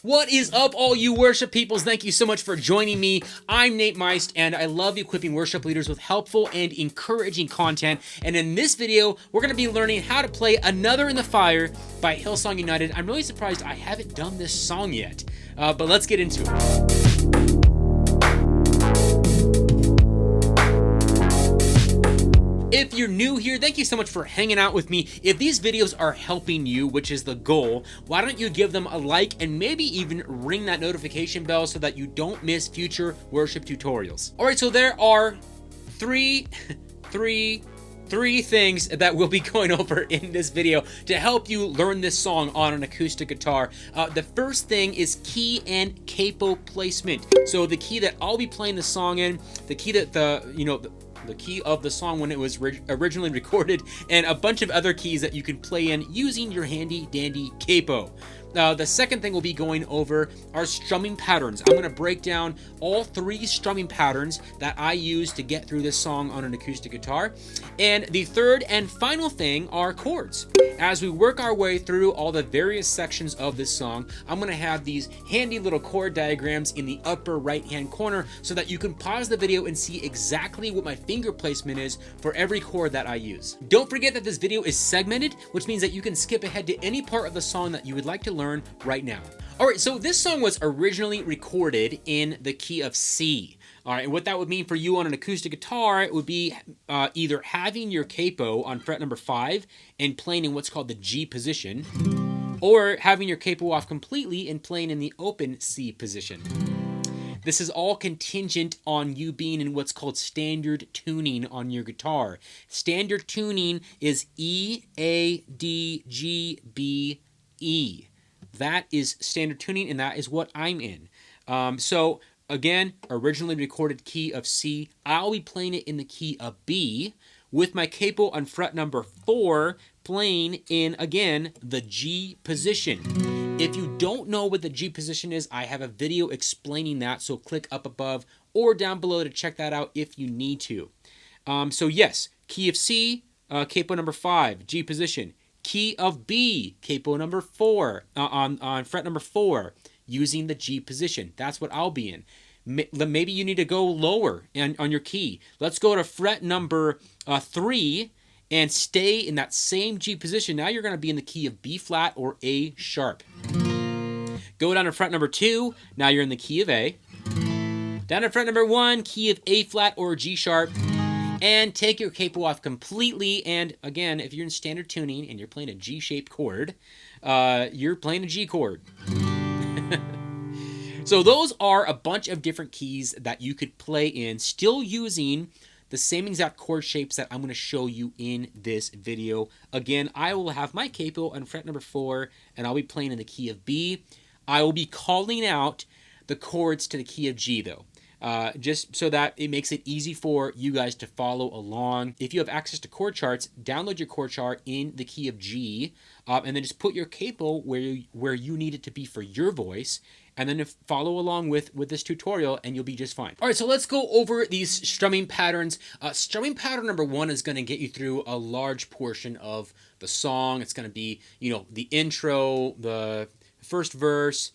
What is up, all you worship peoples? Thank you so much for joining me. I'm Nate Meist, and I love equipping worship leaders with helpful and encouraging content. And in this video, we're going to be learning how to play Another in the Fire by Hillsong United. I'm really surprised I haven't done this song yet, but let's get into it. If you're new here, thank you so much for hanging out with me. If these videos are helping you, which is the goal, why don't you give them a like and maybe even ring that notification bell so that you don't miss future worship tutorials. All right, so there are three things that we'll be going over in this video to help you learn this song on an acoustic guitar. The first thing is key and capo placement. So the key that I'll be playing the song in, the key that the key of the song when it was originally recorded, and a bunch of other keys that you can play in using your handy dandy capo. The second thing we'll be going over are strumming patterns. I'm going to break down all three strumming patterns that I use to get through this song on an acoustic guitar. And the third and final thing are chords. As we work our way through all the various sections of this song, I'm going to have these handy little chord diagrams in the upper right hand corner so that you can pause the video and see exactly what my finger placement is for every chord that I use. Don't forget that this video is segmented, which means that you can skip ahead to any part of the song that you would like to learn right now. All right, so this song was originally recorded in the key of C. All right, and what that would mean for you on an acoustic guitar, it would be either having your capo on fret number 5 and playing in what's called the G position, or having your capo off completely and playing in the open C position. This is all contingent on you being in what's called standard tuning on your guitar. Standard tuning is E, A, D, G, B, E. That is standard tuning, and that is what I'm in. So again, originally recorded key of C. I'll be playing it in the key of B with my capo on fret number 4 playing in, again, the G position. If you don't know what the G position is, I have a video explaining that, so click up above or down below to check that out if you need to. So yes, key of C, capo number 5, G position. Key of B, capo number 4, on fret number 4, using the G position. That's what I'll be in. Maybe you need to go lower on your key. Let's go to fret number 3 and stay in that same G position. Now you're going to be in the key of B flat or A sharp. Go down to fret number 2. Now you're in the key of A. Down to fret number 1, key of A flat or G sharp. And take your capo off completely. And again, if you're in standard tuning and you're playing a G-shaped chord, you're playing a G chord. So those are a bunch of different keys that you could play in, still using the same exact chord shapes that I'm going to show you in this video. Again, I will have my capo on fret number 4, and I'll be playing in the key of B. I will be calling out the chords to the key of G, though. Just so that it makes it easy for you guys to follow along. If you have access to chord charts, download your chord chart in the key of G, and then just put your capo where you need it to be for your voice, and then follow along with this tutorial, and you'll be just fine. All right, so let's go over these strumming patterns. Strumming pattern number 1 is going to get you through a large portion of the song. It's going to be, the intro, the first verse,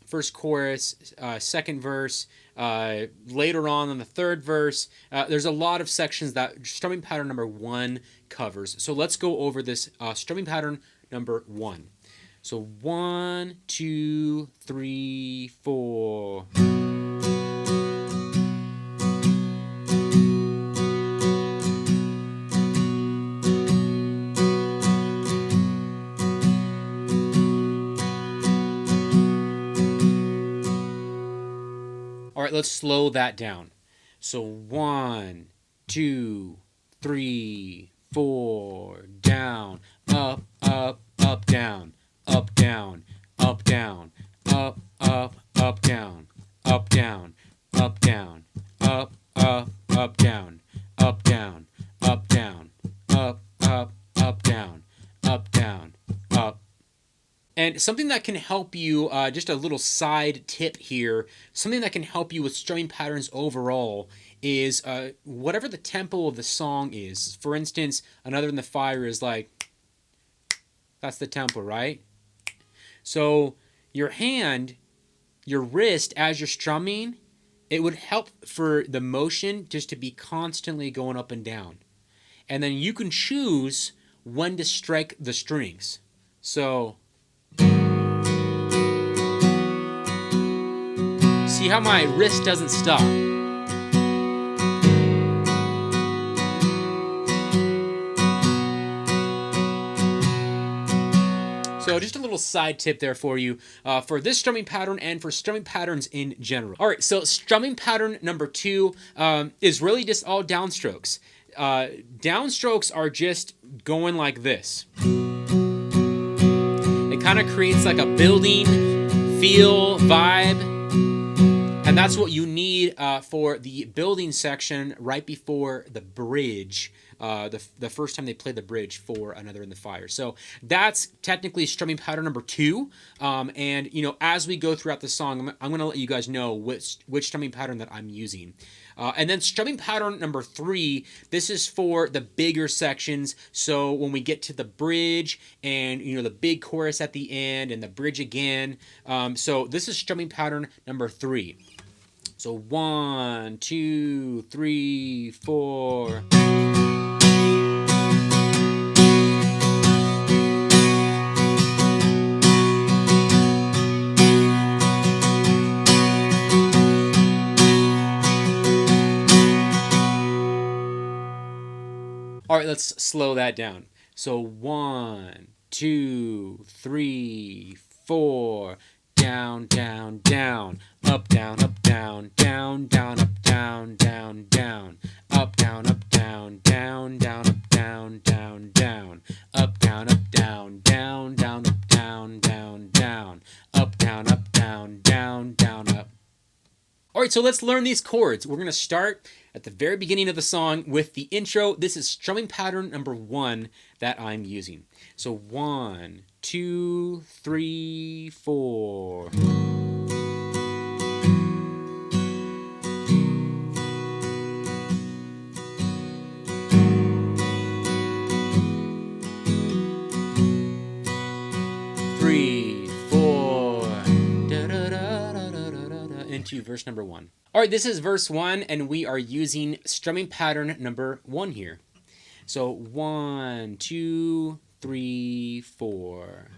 first chorus, second verse, later on in the third verse. There's a lot of sections that strumming pattern number 1 covers. So let's go over this strumming pattern number 1. So 1, 2, 3, 4. All right, let's slow that down. So 1, 2, 3, 4, down, up, up, up, down, up, down, up, down, up, up, up, down, up, down, up, down, up, up, up, down, up, down, up, down, up, up, up, down, up, down, up. And something that can help you, just a little side tip here, something that can help you with strumming patterns overall is whatever the tempo of the song is. For instance, Another in the Fire is like, that's the tempo, right? So your hand, your wrist, as you're strumming, it would help for the motion just to be constantly going up and down. And then you can choose when to strike the strings. So, see how my wrist doesn't stop. So just a little side tip there for you for this strumming pattern and for strumming patterns in general. All right, so strumming pattern number 2 is really just all downstrokes. Downstrokes are just going like this. It kind of creates like a building feel, vibe, and that's what you need for the building section right before the bridge. The first time they play the bridge for Another in the Fire. So that's technically strumming pattern number 2. And as we go throughout the song, I'm going to let you guys know which strumming pattern that I'm using. And then strumming pattern number 3, this is for the bigger sections. So when we get to the bridge and the big chorus at the end and the bridge again. So this is strumming pattern number 3. So 1, 2, 3, 4. All right, let's slow that down. So 1, 2, 3, 4. Down, down, down. Up, down, up, down. Down, down, up, down, down, down. Up, down, up, down. Down, down, up, down, down, down. Up, down, up, down. Down, down, up, down, down, down. Up, down, up, down, down, down, up. All right, so let's learn these chords. We're going to start at the very beginning of the song with the intro. This is strumming pattern number 1 that I'm using. So 1, 2, 3, 4. Into verse number 1. All right, this is verse 1, and we are using strumming pattern number 1 here. So 1, 2, 3, 4.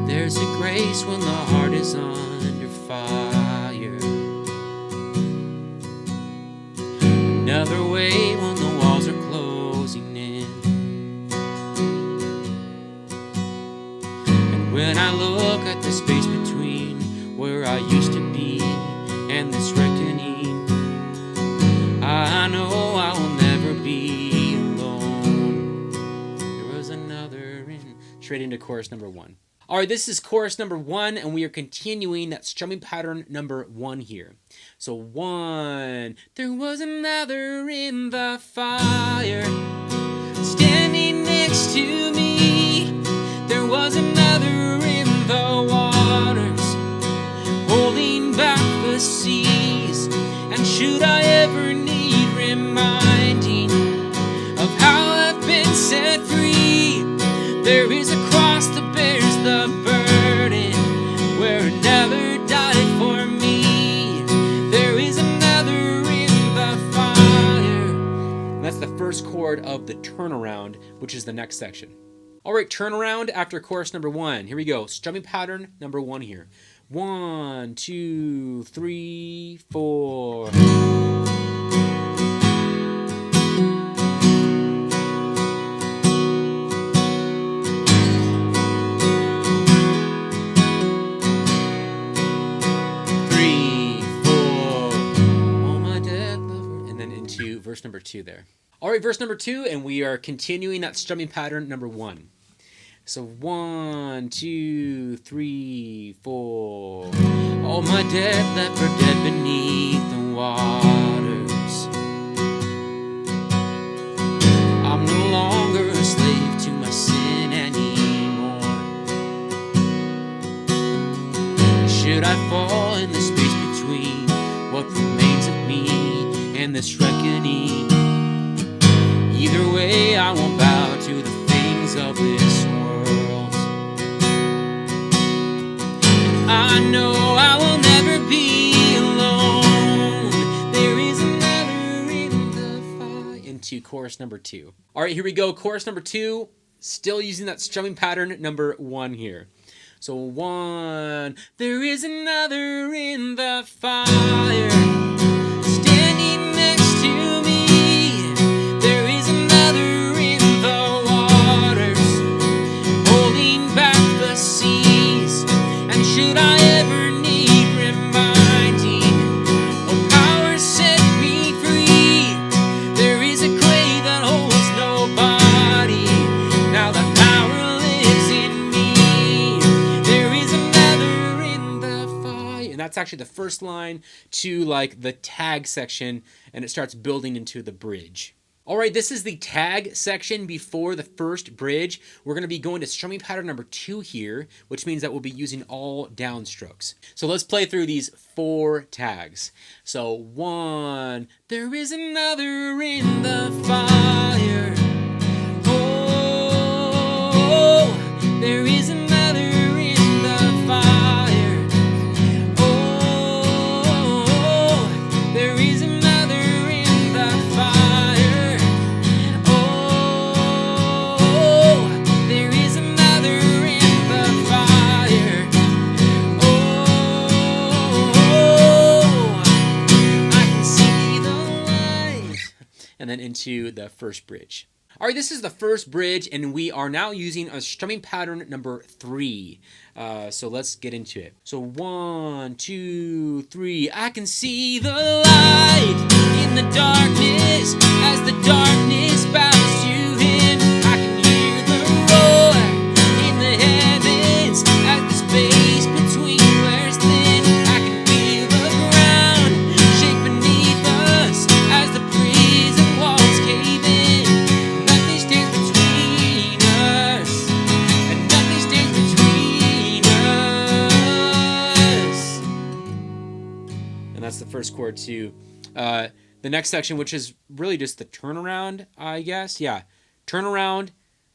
There's a grace when the heart is under fire. Another way when the walls are closing in. And when I look at the space between where I used to be and this reckoning, I know I will never be alone. There was another straight into chorus number 1. All right, this is chorus number 1, and we are continuing that strumming pattern number 1 here. So 1, there was another in the fire, standing next to me. There was another in the waters, holding back the seas. And should I ever need reminding of how I've been set free, there is a cross that bears the burden, where another died for me. There is another in the fire. And that's the first chord of the turnaround, which is the next section. All right, turnaround after chorus number 1. Here we go. Strumming pattern number 1 here. 1, 2, 3, 4. Verse number 2 there. All right, verse number 2, and we are continuing that strumming pattern number 1. So 1, 2, 3, 4. Oh, my dead leper dead beneath the waters. I'm no longer a slave to my sin anymore. Should I fall in the space between what remains of me and this reckoning? Either way, I won't bow to the things of this world. I I know I will never be alone. There is another in the fire. Into chorus number 2. All right, here we go. Chorus number 2. Still using that strumming pattern number 1 here. So 1. There is another in the fire, standing next to me. There is another in the waters, holding back the seas. And should I ever need reminding, what power set me free? There is a grave that holds nobody. Now the power lives in me. There is another in the fire. And that's actually the first line to like the tag section, and it starts building into the bridge. All right, this is the tag section before the first bridge. We're going to be going to strumming pattern number 2 here, which means that we'll be using all downstrokes. So let's play through these 4 tags. So 1, there is another in the fire. Oh, there is another in the fire. Oh, there is another in the fire. Oh, there is another in the fire. Oh, I can see the light. And then into the first bridge. All right, this is the first bridge, and we are now using a strumming pattern number 3. So let's get into it. So 1, 2, 3. I can see the light in the darkness as the darkness bows to him. I can hear the roar in the heavens as the space between wears thin. I can feel the ground shake beneath us as the prison walls cave in. Nothing stands between us, and nothing stands between us. And that's the first chord too. The next section, which is really just the turnaround, I guess. Yeah, turnaround,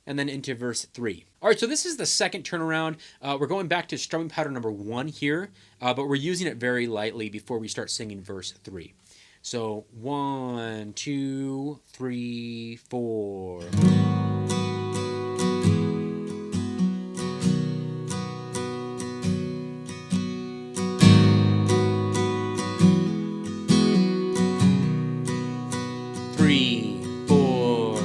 and then into verse 3. All right, so this is the second turnaround. We're going back to strumming pattern number 1 here, but we're using it very lightly before we start singing verse 3. So 1, 2, 3, 4. 3, 4.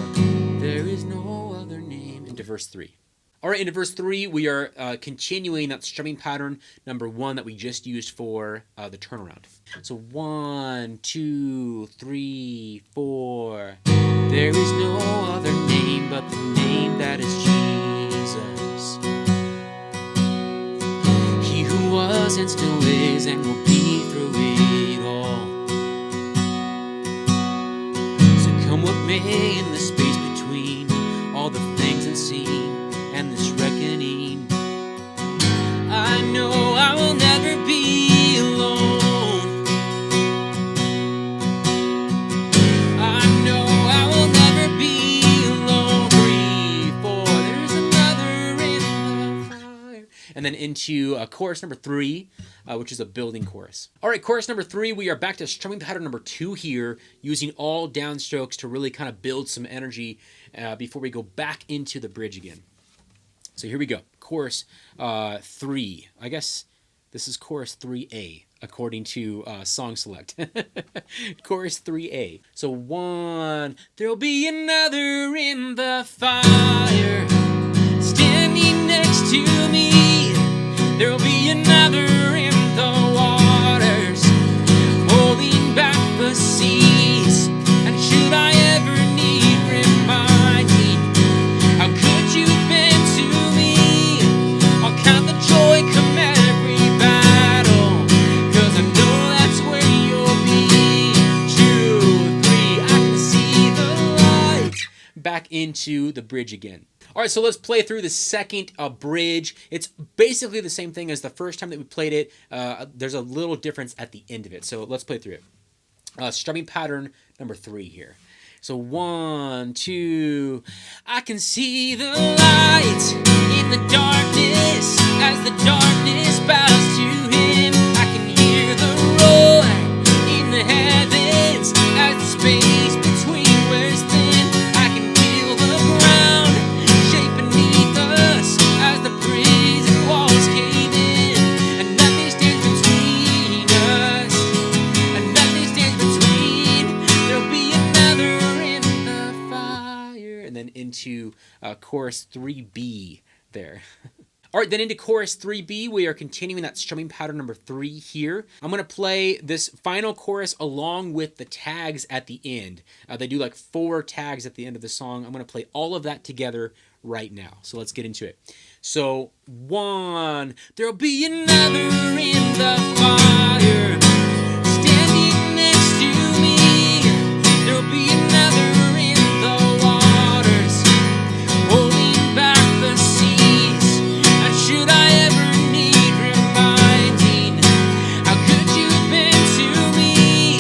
There is no other name. Into verse 3. All right, into verse 3, we are continuing that strumming pattern number 1 that we just used for the turnaround. So 1, 2, 3, 4. There is no other name but the name that is Jesus. He who was and still is and will be through it all. So come what may in the space between all the things unseen and this reckoning, I know I will never be alone. I know I will never be alone. 3, 4, there's another in the fire. And then into chorus number 3, which is a building chorus. All right, chorus number 3, we are back to strumming pattern number 2 here, using all downstrokes to really kind of build some energy before we go back into the bridge again. So here we go. Chorus 3. I guess this is chorus 3A, according to Song Select. Chorus 3A. So 1. There'll be another in the fire, standing next to me. There'll be another in the waters, holding back the seas. And should I ever need reminding, how could you have been to me? I'll count the joy come every battle, 'cause I know that's where you'll be. 2, 3, I can see the light. Back into the bridge again. All right, so let's play through the second bridge. It's basically the same thing as the first time that we played it. There's a little difference at the end of it. So let's play through it. Strumming pattern number 3 here. So 1, 2, I can see the light in the darkness as the darkness bows to him. I can hear the roar in the heavens as the space between wears thin. I can feel the ground shake beneath us as the prison walls cave in, and nothing stands between us, and nothing stands between. There'll be another in the fire, and then into chorus 3B there. All right, then into chorus 3B, we are continuing that strumming pattern number 3 here. I'm going to play this final chorus along with the tags at the end. They do like 4 tags at the end of the song. I'm going to play all of that together right now. So let's get into it. So 1, there'll be another in the fire, standing next to me. There'll be another in the waters, holding back the seas. And should I ever need reminding, how good you've been to me,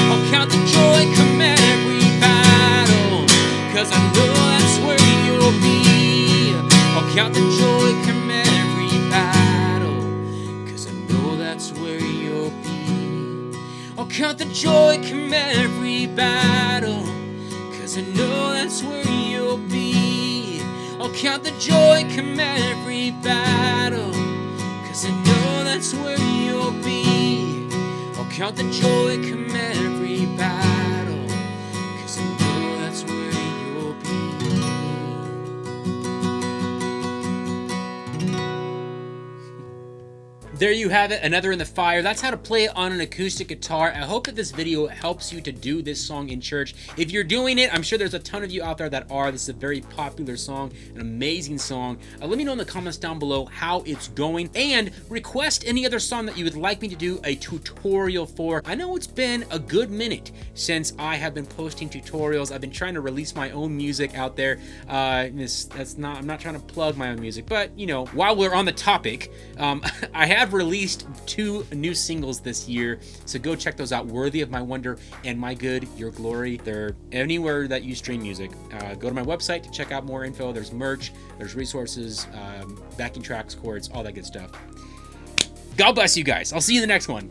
I'll count the joy come every battle, 'cause I know that's where you'll be. I'll count the joy come every battle, 'cause I know that's where you'll be. I'll count the joy come every battle, 'cause I know that's where you'll be. I'll count the joy come every battle, 'cause I know that's where you'll be. I'll count the joy come every battle, 'cause I know that's where you'll be. There you have it, another in the fire. That's how to play it on an acoustic guitar. I hope that this video helps you to do this song in church. If you're doing it, I'm sure there's a ton of you out there that are. This is a very popular song, an amazing song. Let me know in the comments down below how it's going, and request any other song that you would like me to do a tutorial for. I know it's been a good minute since I have been posting tutorials. I've been trying to release my own music out there. I'm not trying to plug my own music, but you know, while we're on the topic, I have released 2 new singles this year, so go check those out. Worthy of My Wonder and My Good, Your Glory. They're anywhere that you stream music. Go to my website to check out more info. There's merch, there's resources, backing tracks, chords, all that good stuff. God bless you guys. I'll see you in the next one.